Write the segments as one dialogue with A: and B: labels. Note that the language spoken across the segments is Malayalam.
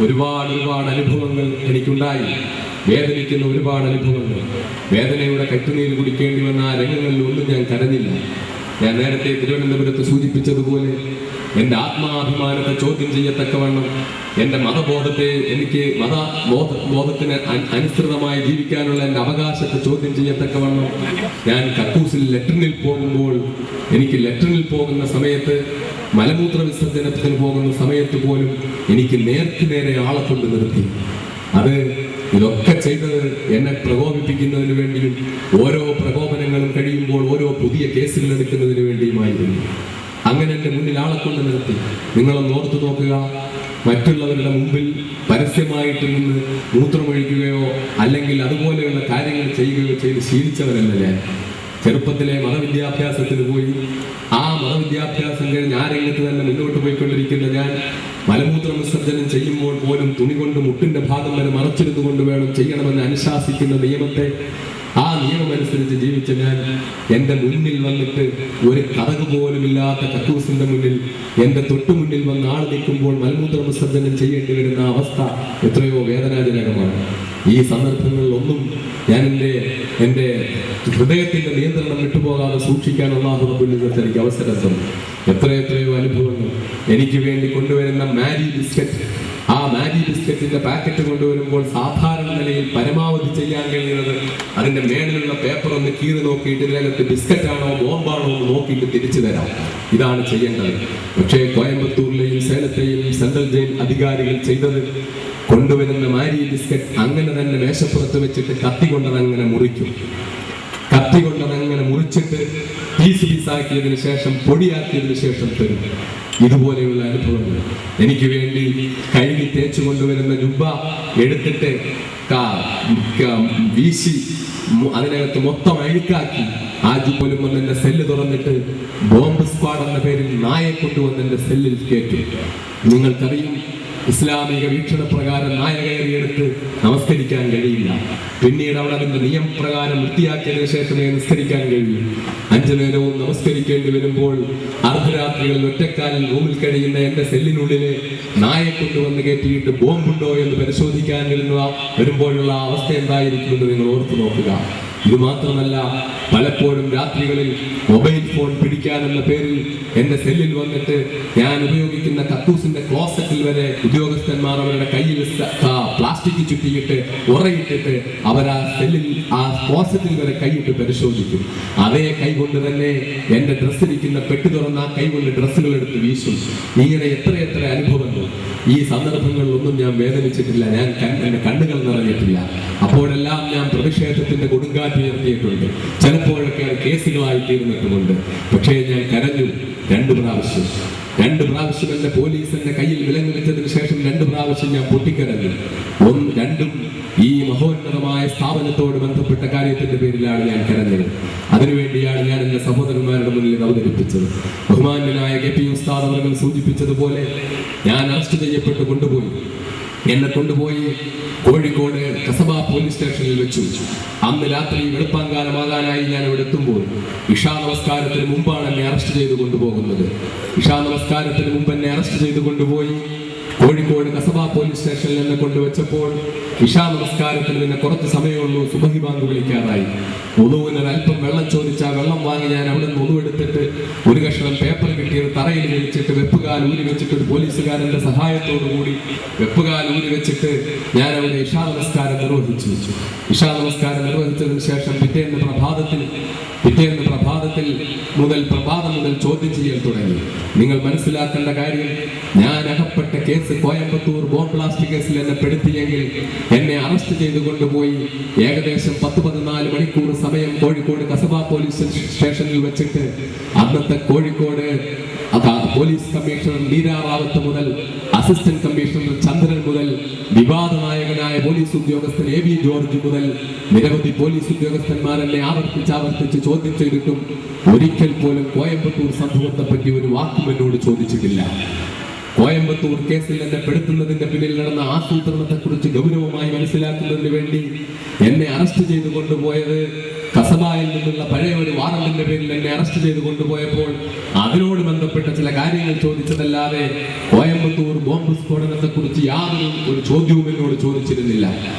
A: ഒരുപാട് അനുഭവങ്ങൾ എനിക്കുണ്ടായി. വേദനിക്കുന്ന ഒരുപാട് അനുഭവങ്ങൾ. വേദനയുടെ കറ്റുനീര് കുടിക്കേണ്ടി വന്ന ആ രംഗങ്ങളിൽ ഒന്നും ഞാൻ കരഞ്ഞില്ല. ഞാൻ നേരത്തെ തിരുവനന്തപുരത്ത് സൂചിപ്പിച്ചതുപോലെ എൻ്റെ ആത്മാഭിമാനത്തെ ചോദ്യം ചെയ്യത്തക്കവണ്ണം, എൻ്റെ മതബോധത്തെ, എനിക്ക് മതബോധത്തിന് അനുസൃതമായി ജീവിക്കാനുള്ള എൻ്റെ അവകാശത്തെ ചോദ്യം ചെയ്യത്തക്കവണ്ണം ഞാൻ കക്കൂസിൽ ലെറ്ററിനിൽ പോകുമ്പോൾ, എനിക്ക് ലെറ്ററിനിൽ പോകുന്ന സമയത്ത്, മലമൂത്ര വിസർജനത്തിന് പോകുന്ന സമയത്ത് പോലും എനിക്ക് നേരെ ആളെ കൊണ്ട് നിർത്തി. ഇതൊക്കെ ചെയ്തത് എന്നെ പ്രകോപിപ്പിക്കുന്നതിന് വേണ്ടിയും ഓരോ പ്രകോപനങ്ങളും കഴിയുമ്പോൾ ഓരോ പുതിയ കേസുകൾ എടുക്കുന്നതിന് വേണ്ടിയുമായിരുന്നു. അങ്ങനെ എൻ്റെ മുന്നിൽ ആളെ കൊണ്ട് നിർത്തി. നിങ്ങളൊന്ന് ഓർത്തു നോക്കുക, മറ്റുള്ളവരുടെ മുമ്പിൽ പരസ്യമായിട്ട് നിന്ന് മൂത്രമൊഴിക്കുകയോ അല്ലെങ്കിൽ അതുപോലെയുള്ള കാര്യങ്ങൾ ചെയ്യുകയോ ചെയ്ത് ശീലിച്ചവരല്ല ഞാൻ. ചെറുപ്പത്തിലെ മതവിദ്യാഭ്യാസത്തിന് പോയി, ആ മതവിദ്യാഭ്യാസം കഴിഞ്ഞ് ആ രംഗത്ത് തന്നെ മുന്നോട്ട് പോയിക്കൊണ്ടിരിക്കുന്ന ഞാൻ മലമൂത്ര വിസർജനം ചെയ്യുമ്പോൾ പോലും തുണി കൊണ്ട് മുട്ടിന്റെ ഭാഗം വരെ മറച്ചിരുന്നു കൊണ്ട് വേണം ചെയ്യണമെന്ന് അനുശാസിക്കുന്ന നിയമത്തെ, ആ നിയമമനുസരിച്ച് ജീവിച്ച ഞാൻ എൻ്റെ മുന്നിൽ വന്നിട്ട് ഒരു കതക് പോലും ഇല്ലാത്ത കക്കൂസിന്റെ മുന്നിൽ എൻ്റെ തൊട്ടുമുന്നിൽ വന്ന് ആൾ നിൽക്കുമ്പോൾ മലമൂത്ര വിസർജനം ചെയ്യേണ്ടി വരുന്ന അവസ്ഥ എത്രയോ വേദനാജനകമാണ്. ഈ സന്ദർഭങ്ങളിലൊന്നും ഞാൻ എൻ്റെ ഹൃദയത്തിന്റെ നിയന്ത്രണം വിട്ടുപോകാതെ സൂക്ഷിക്കാൻ അല്ലാഹു റബ്ബുൽ ഇസ്സത്ത് എനിക്ക് അവസരം തന്നു. എത്രയോ അനുഭവങ്ങൾ. എനിക്ക് വേണ്ടി കൊണ്ടുവരുന്ന മാരി ബിസ്ക്കറ്റ്, ആ മാരി ബിസ്ക്കറ്റിന്റെ പാക്കറ്റ് കൊണ്ടുവരുമ്പോൾ സാധാരണ നിലയിൽ പരമാവധി ചെയ്യാൻ കഴിയുന്നത് അതിന്റെ മേളിലുള്ള പേപ്പർ ഒന്ന് കീറി നോക്കിയിട്ട് ഇതിനകത്ത് ബിസ്ക്കറ്റാണോ ബോംബാണോ എന്ന് നോക്കിയിട്ട് തിരിച്ചു തരാം. ഇതാണ് ചെയ്യേണ്ടത്. പക്ഷേ കോയമ്പത്തൂരിലെയും സേലത്തെയും സെൻട്രൽ ജയിൽ അധികാരികൾ ചെയ്തത്, കൊണ്ടുവരുന്ന മാരി ബിസ്ക്കറ്റ് അങ്ങനെ തന്നെ മേശപ്പുറത്ത് വെച്ചിട്ട് കത്തി കൊണ്ടതങ്ങനെ മുറിക്കും. കത്തി കൊണ്ടതങ്ങനെ മുറിച്ചിട്ട് പീസാക്കിയതിനു ശേഷം, പൊടിയാക്കിയതിനു ശേഷം തരും. ഇതുപോലെയുള്ള അനുഭവങ്ങൾ. എനിക്ക് വേണ്ടി കഴുകി തേച്ചു കൊണ്ടുവരുന്ന ജുബ്ബ എടുത്തിട്ട് വീശി അതിനകത്ത് മൊത്തം അഴുക്കാക്കി ആ ജുബ്ബലും വന്ന് എന്റെ സെല്ല് തുറന്നിട്ട് ബോംബ് സ്ക്വാഡ് എന്ന പേരിൽ നായെ കൊണ്ടുവന്ന് എന്റെ സെല്ലിൽ കയറ്റി. നിങ്ങൾക്കറിയും, ഇസ്ലാമിക വീക്ഷണപ്രകാരം നായ കയറിയെടുത്ത് നമസ്കരിക്കാൻ കഴിയില്ല. പിന്നീട് അവിടെ അതിന്റെ നിയമപ്രകാരം വൃത്തിയാക്കിയതിനു ശേഷമേ നിസ്കരിക്കാൻ കഴിയൂ. 5 നേരവും നമസ്കരിക്കേണ്ടി വരുമ്പോൾ അർദ്ധരാത്രികളിൽ ഒറ്റക്കാലിൽ റൂമിൽ കഴിയുന്ന എന്റെ സെല്ലിനുള്ളിലെ നായെ കൊണ്ടുവന്ന് കയറ്റിയിട്ട് ബോംബുണ്ടോ എന്ന് പരിശോധിക്കാൻ വരുമ്പോഴുള്ള അവസ്ഥ എന്തായിരിക്കുമെന്ന് നിങ്ങൾ ഓർത്തു നോക്കുക. ഇത് മാത്രമല്ല, പലപ്പോഴും രാത്രികളിൽ മൊബൈൽ ഫോൺ പിടിക്കാനെന്ന പേരിൽ എന്റെ സെല്ലിൽ വന്നിട്ട് ഞാൻ ഉപയോഗിക്കുന്ന കക്കൂസിന്റെ ക്ലോസറ്റിൽ വരെ ഉദ്യോഗസ്ഥന്മാർ അവരുടെ കയ്യിൽ പ്ലാസ്റ്റിക് ചുറ്റിയിട്ട് ഉറയിട്ടിട്ട് അവർ ആ സെല്ലിൽ, ആ ക്ലോസറ്റിൽ വരെ കൈയിട്ട് പരിശോധിക്കും. അതേ കൈ കൊണ്ട് തന്നെ എന്റെ ഡ്രസ്സിരിക്കുന്ന പെട്ടി തുറന്ന ആ കൈ കൊണ്ട് ഡ്രസ്സുകൾ എടുത്ത് വീശും. ഇങ്ങനെ എത്ര അനുഭവങ്ങൾ. ഈ സന്ദർഭങ്ങളിലൊന്നും ഞാൻ വേദനിച്ചിട്ടില്ല. എന്റെ കണ്ണുകൾ നിറഞ്ഞിട്ടില്ല. അപ്പോഴെല്ലാം ഞാൻ പ്രതിഷേധത്തിന്റെ കൊടുങ്കാറ്റ് ഉയർത്തിയിട്ടുണ്ട്. ചിലപ്പോഴൊക്കെ അത് കേസുകളായി തീർന്നിട്ടുമുണ്ട്. പക്ഷേ ഞാൻ കരഞ്ഞു 2 പ്രാവശ്യം. 2 പ്രാവശ്യം എന്റെ പോലീസ് എന്റെ കയ്യിൽ വിലങ്ങ് വെച്ചതിന് ശേഷം 2 പ്രാവശ്യം ഞാൻ പൊട്ടിക്കരഞ്ഞു. 2 ഈ മഹോന്നതമായ സ്ഥാപനത്തോട് ബന്ധപ്പെട്ട കാര്യത്തിന്റെ പേരിലാണ് ഞാൻ കരഞ്ഞത്. അതിനുവേണ്ടിയാണ് ഞാൻ എന്റെ സഹോദരന്മാരുടെ മുന്നിൽ അവതരിപ്പിച്ചത്. ബഹുമാന്യനായ KP ഉസ്താദ് അവർ സൂചിപ്പിച്ചതുപോലെ ഞാൻ അറസ്റ്റ് ചെയ്യപ്പെട്ട് കൊണ്ടുപോയി. എന്നെ കൊണ്ടുപോയി കോഴിക്കോട് കസബ പോലീസ് സ്റ്റേഷനിൽ വെച്ചു. അന്ന് രാത്രി വെളുപ്പാങ്കാലമാകാനായി ഞാൻ അവിടെ എത്തുമ്പോൾ ഇഷാ നമസ്കാരത്തിന് മുമ്പാണ് എന്നെ അറസ്റ്റ് ചെയ്ത് കൊണ്ടുപോകുന്നത്. ഇഷാ നമസ്കാരത്തിന് മുമ്പ് എന്നെ അറസ്റ്റ് ചെയ്ത് കൊണ്ടുപോയി കോഴിക്കോട് കസബ പോലീസ് സ്റ്റേഷനിൽ എന്നെ കൊണ്ടുവച്ചപ്പോൾ ഇഷാ നമസ്കാരത്തിന് പിന്നെ കുറച്ച് സമയമുള്ളൂ, സുബഹി ബാങ്ക് വിളിക്കാറായി. ഒന്നുവിന് അല്പം വെള്ളം ചോദിച്ചാൽ വെള്ളം വാങ്ങി ഞാൻ അവിടെ നിന്ന് ഒന്നുവെടുത്തിട്ട് ഒരു കഷ്ണം പേപ്പർ കിട്ടിയത് തറയിൽ വിളിച്ചിട്ട് വെപ്പുകാൽ ഊരി വെച്ചിട്ട് ഒരു പോലീസുകാരന്റെ സഹായത്തോടു കൂടി വെപ്പുകാൽ ഊരി വെച്ചിട്ട് ഞാൻ അവിടെ ഇഷാ നമസ്കാരം നിർവഹിച്ചു. ഇഷാ നമസ്കാരം നിർവഹിച്ചതിന് ശേഷം പിറ്റേന്ന് പ്രഭാതം മുതൽ ചോദ്യം ചെയ്യൽ തുടങ്ങി. നിങ്ങൾ മനസ്സിലാക്കേണ്ട കാര്യം, ഞാൻ അകപ്പെട്ട കേസ് കോയമ്പത്തൂർ ബോംബ് ബ്ലാസ്റ്റ് കേസിൽ എന്നെ പെടുത്തിയെങ്കിൽ എന്നെ അറസ്റ്റ് ചെയ്ത് കൊണ്ടുപോയി ഏകദേശം 10-14 മണിക്കൂർ സമയം കോഴിക്കോട് കസബ പോലീസ് സ്റ്റേഷനിൽ വെച്ചിട്ട് അന്നത്തെ കോഴിക്കോട് പോലീസ് കമ്മീഷണർ മീര റാവത്ത് മുതൽ അസിസ്റ്റന്റ് കമ്മീഷണർ ചന്ദ്രൻ മുതൽ വിവാദ നായകനായ പോലീസ് ഉദ്യോഗസ്ഥൻ AB ജോർജ് മുതൽ നിരവധി പോലീസ് ഉദ്യോഗസ്ഥന്മാർ എന്നെ ആവർത്തിച്ച് ചോദ്യം ചെയ്തിട്ടും ഒരിക്കൽ പോലും കോയമ്പത്തൂർ സംഭവത്തെ പറ്റി ഒരു വാക്കും എന്നോട് ചോദിച്ചിട്ടില്ല. കോയമ്പത്തൂർ കേസിൽ എന്നെ പെടുത്തുന്നതിന്റെ പിന്നിൽ നടന്ന ആസൂത്രണത്തെക്കുറിച്ച് ഗൗരവമായി മനസ്സിലാക്കുന്നതിന് വേണ്ടി എന്നെ അറസ്റ്റ് ചെയ്ത് കൊണ്ടുപോയത് കസബായിൽ നിന്നുള്ള പഴയ ഒരു വാറന്റിന്റെ പേരിൽ എന്നെ അറസ്റ്റ് ചെയ്ത് കൊണ്ടുപോയപ്പോൾ അതിനോട് ബന്ധപ്പെട്ട ചില കാര്യങ്ങൾ ചോദിച്ചതല്ലാതെ കോയമ്പത്തൂർ ബോംബ് സ്ഫോടനത്തെ കുറിച്ച് യാതൊരു ചോദ്യവും എന്നോട് ചോദിച്ചിരുന്നില്ല.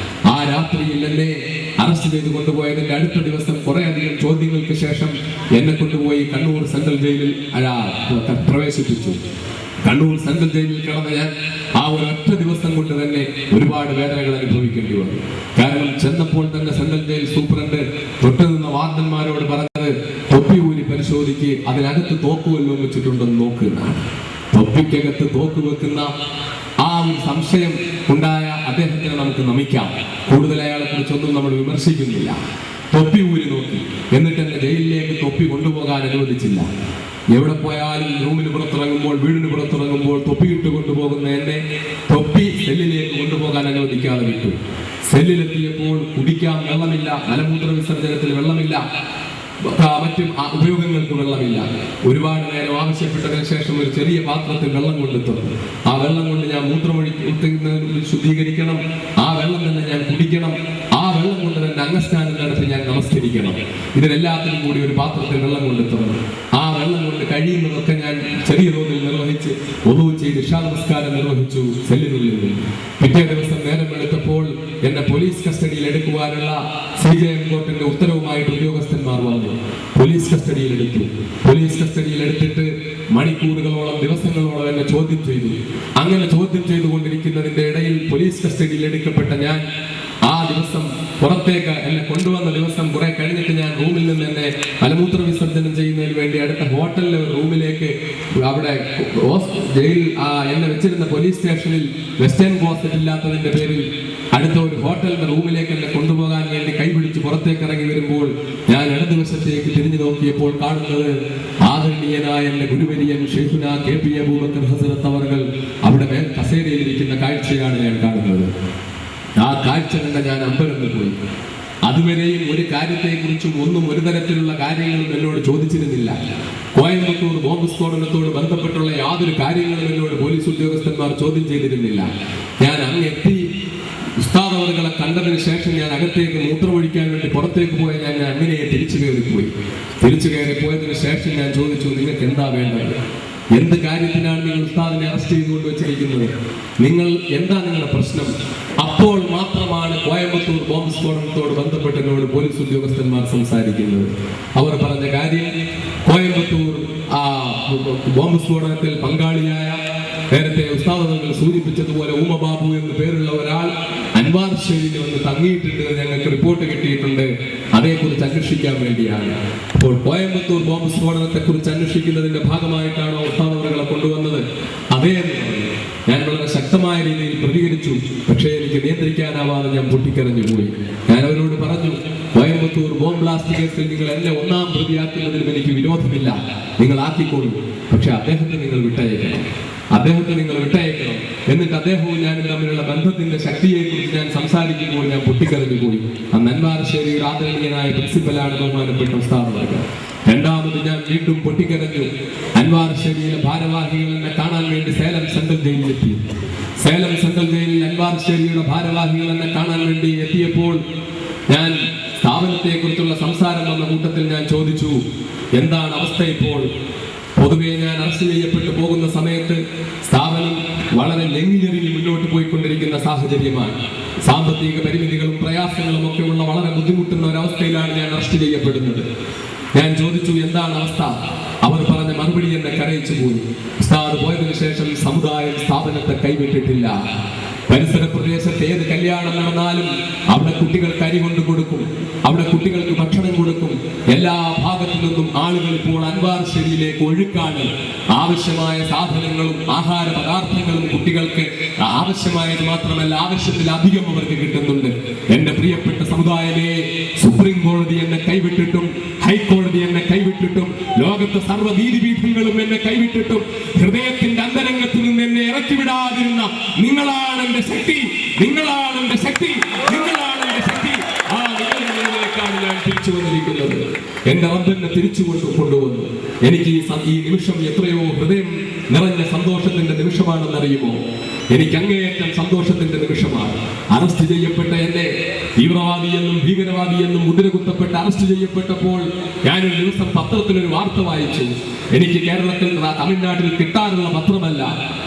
A: ആ രാത്രിയിൽ എന്നെ അറസ്റ്റ് ചെയ്ത് കൊണ്ടുപോയതിന്റെ അടുത്ത ദിവസം കുറെ അധികം ചോദ്യങ്ങൾക്ക് ശേഷം എന്നെ കൊണ്ടുപോയി കണ്ണൂർ സെൻട്രൽ ജയിലിൽ പ്രവേശിപ്പിച്ചു. കണ്ണൂർ സെൻട്രൽ ജയിലിൽ കിടന്ന ഞാൻ ആ ഒരൊറ്റ ദിവസം കൊണ്ട് തന്നെ ഒരുപാട് വേദനകൾ അനുഭവിക്കേണ്ടി വന്നു. കാരണം ചെന്നപ്പോൾ തന്നെ സെൻട്രൽ ജയിൽ സൂപ്രണ്ട് തൊട്ടു നിന്ന വാർഡന്മാരോട് പറഞ്ഞത്, തൊപ്പി ഊരി പരിശോധിക്ക്, അതിനകത്ത് തോക്ക് വല്ലതും വെച്ചിട്ടുണ്ടെന്ന് നോക്കുന്നതാണ്. തൊപ്പിക്കകത്ത് തോക്ക് വെക്കുന്ന ആ ഒരു സംശയം ഉണ്ടായ അദ്ദേഹത്തിന് നമുക്ക് നമിക്കാം. കൂടുതൽ അയാളെ കുറിച്ചൊന്നും നമ്മൾ വിമർശിക്കുന്നില്ല. തൊപ്പി ഊരി നോക്കി, എന്നിട്ട് എന്നെ ജയിലിലേക്ക് തൊപ്പി കൊണ്ടുപോകാൻ അനുവദിച്ചില്ല. എവിടെ പോയാലും റൂമിന് പുറത്തിറങ്ങുമ്പോൾ, വീടിന് പുറത്തിറങ്ങുമ്പോൾ തൊപ്പിയിട്ട് കൊണ്ടുപോകുന്ന എന്നെ തൊപ്പി സെല്ലിലേക്ക് കൊണ്ടുപോകാൻ അനുവദിക്കാതെ വിട്ടു. സെല്ലിലെത്തിയപ്പോൾ കുടിക്കാൻ വെള്ളമില്ല, മലമൂത്ര വിസർജനത്തിന് വെള്ളമില്ല, മറ്റു ഉപയോഗങ്ങൾക്ക് വെള്ളമില്ല. ഒരുപാട് നേരം ആവശ്യപ്പെട്ടതിന് ശേഷം ഒരു ചെറിയ പാത്രത്തിൽ വെള്ളം കൊണ്ടെത്തുന്നു. ആ വെള്ളം കൊണ്ട് ഞാൻ മൂത്രമൊഴി ശുദ്ധീകരിക്കണം, ആ വെള്ളം തന്നെ ഞാൻ കുടിക്കണം, ആ വെള്ളം കൊണ്ട് തന്നെ അംഗസ്നാനം നടത്തി ഞാൻ നമസ്കരിക്കണം. ഇതിനെല്ലാത്തിനും കൂടി ഒരു പാത്രത്തിൽ വെള്ളം കൊണ്ടെത്തുന്നു. ആ വെള്ളം കൊണ്ട് കഴിയുന്നതൊക്കെ ഞാൻ ചെറിയ തോതിൽ നിർവഹിച്ച് ഒതു ചെയ്ത് ഇശാ നമസ്കാരം നിർവഹിച്ചു സെല്ലിനുള്ളിൽ നിന്ന്. പിറ്റേ ദിവസം നേരം വെളുത്തപ്പോൾ എന്നെ പോലീസ് കസ്റ്റഡിയിൽ എടുക്കുവാനുള്ള CJM കോർട്ടിന്റെ ഉത്തരവുമായിട്ട് ഉദ്യോഗസ്ഥന്മാർ വന്നു. പോലീസ് കസ്റ്റഡിയിൽ എടുത്തു. പോലീസ് കസ്റ്റഡിയിൽ എടുത്തിട്ട് മണിക്കൂറുകളോളം, ദിവസങ്ങളോളം എന്നെ ചോദ്യം ചെയ്തു. അങ്ങനെ ചോദ്യം ചെയ്തുകൊണ്ടിരിക്കുന്നതിന്റെ ഇടയിൽ പോലീസ് കസ്റ്റഡിയിൽ എടുക്കപ്പെട്ട ഞാൻ ആ ദിവസം പുറത്തേക്ക് എന്നെ കൊണ്ടുവന്ന ദിവസം കുറെ കഴിഞ്ഞിട്ട് ഞാൻ റൂമിൽ നിന്ന് എന്നെ മലമൂത്ര വിസർജനം ചെയ്യുന്നതിന് വേണ്ടി അടുത്ത ഹോട്ടലിലെ റൂമിലേക്ക്, അവിടെ ജയിൽ എന്നെ വെച്ചിരുന്ന പോലീസ് സ്റ്റേഷനിൽ വെസ്റ്റേൺ ക്ലോസറ്റ് ഇല്ലാത്തതിന്റെ പേരിൽ അടുത്ത ഒരു ഹോട്ടലിന്റെ റൂമിലേക്ക് എന്നെ കൊണ്ടുപോകാൻ വേണ്ടി കൈപിടിച്ച് പുറത്തേക്ക് ഇറങ്ങി വരുമ്പോൾ ഞാൻ ഇടതുവശത്തേക്ക് തിരിഞ്ഞു നോക്കിയപ്പോൾ കാണുന്നത് ആദരണീയനായ എന്റെ ഗുരുവര്യൻ ഷെയ്ഖുന KP അബൂബക്കർ ഹസ്രത്ത് അവർകൾ അവിടെ മേൽ കസേരയിലിരിക്കുന്ന കാഴ്ചയാണ് ഞാൻ കാണുന്നത്. ആ കാഴ്ച കണ്ട ഞാൻ അമ്പരന്ന് പോയി. അതുവരെയും ഒരു കാര്യത്തെക്കുറിച്ചും ഒന്നും ഒരു തരത്തിലുള്ള കാര്യങ്ങളും എന്നോട് ചോദിച്ചിരുന്നില്ല. കോയമ്പത്തൂർ ബോംബ് സ്ഫോടനത്തോട് ബന്ധപ്പെട്ടുള്ള യാതൊരു കാര്യങ്ങളും എന്നോട് പോലീസ് ഉദ്യോഗസ്ഥന്മാർ ചോദ്യം ചെയ്തിരുന്നില്ല. ഞാൻ അങ്ങെത്തി ഉസ്താദ് അവർകളെ കണ്ടതിന് ശേഷം ഞാൻ അകത്തേക്ക് മൂത്രമൊഴിക്കാൻ വേണ്ടി പുറത്തേക്ക് പോയ ഞാൻ അങ്ങനെ തിരിച്ചു കയറിപ്പോയി. തിരിച്ചു കയറിപ്പോയതിനു ശേഷം ഞാൻ ചോദിച്ചു, നിങ്ങൾക്ക് എന്താ വേണ്ടത്? എന്ത് കാര്യത്തിനാണ് നിങ്ങൾ ഉസ്താദിനെ അറസ്റ്റ് ചെയ്തുകൊണ്ട് വെച്ചിരിക്കുന്നത്? നിങ്ങളുടെ പ്രശ്നം? അപ്പോൾ മാത്രമാണ് കോയമ്പത്തൂർ ബോംബ് സ്ഫോടനത്തോട് ബന്ധപ്പെട്ടതിനോട് പോലീസ് ഉദ്യോഗസ്ഥന്മാർ സംസാരിക്കുന്നത്. അവർ പറഞ്ഞ കാര്യം, കോയമ്പത്തൂർ ബോംബ് സ്ഫോടനത്തിൽ പങ്കാളിയായ, നേരത്തെ ഉസ്താദ് സൂചിപ്പിച്ചതുപോലെ ഊമബാബു എന്ന് പേരുള്ള ഒരാൾ അൻവാർ ഷെരീഫിൽ വന്ന് തങ്ങിയിട്ടുണ്ട്, ഞങ്ങൾക്ക് റിപ്പോർട്ട് കിട്ടിയിട്ടുണ്ട്, അതേക്കുറിച്ച് അന്വേഷിക്കാൻ വേണ്ടിയാണ്. അപ്പോൾ കോയമ്പത്തൂർ ബോംബ് സ്ഫോടനത്തെ കുറിച്ച് അന്വേഷിക്കുന്നതിന്റെ ഭാഗമായിട്ടാണോ ഉസ്താദ് അവരെ കൊണ്ടുവന്നത്? അതേ എന്ന് പറഞ്ഞു. ഞാൻ വളരെ ശക്തമായ രീതിയിൽ പ്രതികരിച്ചു. പക്ഷേ എനിക്ക് നിയന്ത്രിക്കാനാവാതെ ഞാൻ പൊട്ടിക്കരഞ്ഞു പോയി. ഞാൻ അവരോട് പറഞ്ഞു, കോയമ്പത്തൂർ ബോംബ് ബ്ലാസ്റ്റ് കേസിൽ നിങ്ങൾ എന്നെ ഒന്നാം പ്രതിയാക്കുന്നതിലും എനിക്ക് വിരോധമില്ല, നിങ്ങൾ ആക്കിക്കോളൂ. പക്ഷെ അദ്ദേഹത്തെ നിങ്ങൾ വിട്ടയക്കണം. എന്നിട്ട് അദ്ദേഹവും ഞാനും തമ്മിലുള്ള ബന്ധത്തിന്റെ ശക്തിയെക്കുറിച്ച് ഞാൻ സംസാരിക്കുമ്പോൾ ഞാൻ പൊട്ടിക്കരഞ്ഞു പോയി. അന്ന് അൻവാർശ്ശേരിയുടെ ആദരണീയനായ പ്രിൻസിപ്പലാണ് ബഹുമാനപ്പെട്ട ഉസ്താദ് അവർകൾ. രണ്ടാമത് ഞാൻ വീണ്ടും പൊട്ടിക്കരഞ്ഞു. അൻവാർശ്ശേരിയിലെ ഭാരവാഹികൾ എന്നെ കാണാൻ വേണ്ടി സേലം സെൻട്രൽ ജയിലിലെത്തി. സേലം സെൻട്രൽ ജയിലിൽ അൻവാർശ്ശേരിയുടെ ഭാരവാഹികൾ എന്നെ കാണാൻ വേണ്ടി എത്തിയപ്പോൾ ഞാൻ സ്ഥാപനത്തെ കുറിച്ചുള്ള സംസാരം വന്ന കൂട്ടത്തിൽ ഞാൻ ചോദിച്ചു, എന്താണ് അവസ്ഥ ഇപ്പോൾ? പൊതുവെ ഞാൻ അറസ്റ്റ് ചെയ്യപ്പെട്ടു പോകുന്ന സമയത്ത് സ്ഥാപനം വളരെ ഞെങ്ങിഞ്ഞെറിഞ്ഞ് മുന്നോട്ട് പോയിക്കൊണ്ടിരിക്കുന്ന സാഹചര്യമാണ്. സാമ്പത്തിക പരിമിതികളും പ്രയാസങ്ങളും ഒക്കെ ഉള്ള വളരെ ബുദ്ധിമുട്ടുന്ന ഒരവസ്ഥയിലാണ് ഞാൻ അറസ്റ്റ് ചെയ്യപ്പെടുന്നത്. ഞാൻ ചോദിച്ചു, എന്താണ് അവസ്ഥ? അവർ പറഞ്ഞ മറുപടി എന്നെ കരയിച്ചു പോയി. ഉസ്താദ് പോയതിനു ശേഷം സമുദായം സ്ഥാപനത്തെ കൈവിട്ടിട്ടില്ല. പരിസര പ്രദേശത്ത് ഏത് കല്യാണം നടന്നാലും അവിടെ കുട്ടികൾക്ക് അരി കൊണ്ടു കൊടുക്കും, അവിടെ കുട്ടികൾക്ക് ഭക്ഷണം കൊടുക്കും. എല്ലാ ഭാഗത്തു നിന്നും ആളുകൾ ഇപ്പോൾ അൻവാർശ്ശേരിയിലേക്ക് ഒഴുക്കാണ്. ആവശ്യമായ സാധനങ്ങളും ആഹാര പദാർത്ഥങ്ങളും കുട്ടികൾക്ക് ആവശ്യമായത് മാത്രമല്ല, ആവശ്യത്തിലധികം അവർക്ക് കിട്ടുന്നുണ്ട്. എന്റെ പ്രിയപ്പെട്ട സമുദായമേ, സുപ്രീം കോടതി എന്നെ കൈവിട്ടിട്ടും ഹൈക്കോടതി എന്നെ കൈവിട്ടിട്ടും ലോകത്തെ സർവ്വ നീതിപീഠങ്ങളും എന്നെ കൈവിട്ടിട്ടും ഹൃദയത്തിന്റെ അന്തരംഗത്തിൽ നിന്ന് എന്നെ ഇറക്കിവിടാതിരുന്ന നിങ്ങളാണ് എന്റെ ശക്തി, നിങ്ങളാണ് എന്റെ ശക്തി, നിങ്ങളാണ് എന്റെ ശക്തി. ആ നിങ്ങളിലേക്കാണ് ഞാൻ തിരിച്ചു വന്നിരിക്കുന്നത്. എന്റെ റബ്ബെന്നെ തിരിച്ചു കൊണ്ടുവന്നു. എനിക്ക് ഈ നിമിഷം എത്രയോ ഹൃദയം നിറഞ്ഞ സന്തോഷത്തിന്റെ നിമിഷമാണെന്നറിയുമോ? എനിക്ക് അങ്ങേയറ്റം സന്തോഷത്തിന്റെ നിമിഷമാണ്. അറസ്റ്റ് ചെയ്യപ്പെട്ട എന്നെ തീവ്രവാദിയെന്നും ഭീകരവാദിയെന്നും മുദ്ര കുത്തപ്പെട്ട് അറസ്റ്റ് ചെയ്യപ്പെട്ടപ്പോൾ ഞാനൊരു ദിവസം പത്രത്തിലൊരു വാർത്ത വായിച്ചു. എനിക്ക് കേരളത്തിൽ തമിഴ്നാട്ടിൽ കിട്ടാറുള്ള പത്രമല്ല.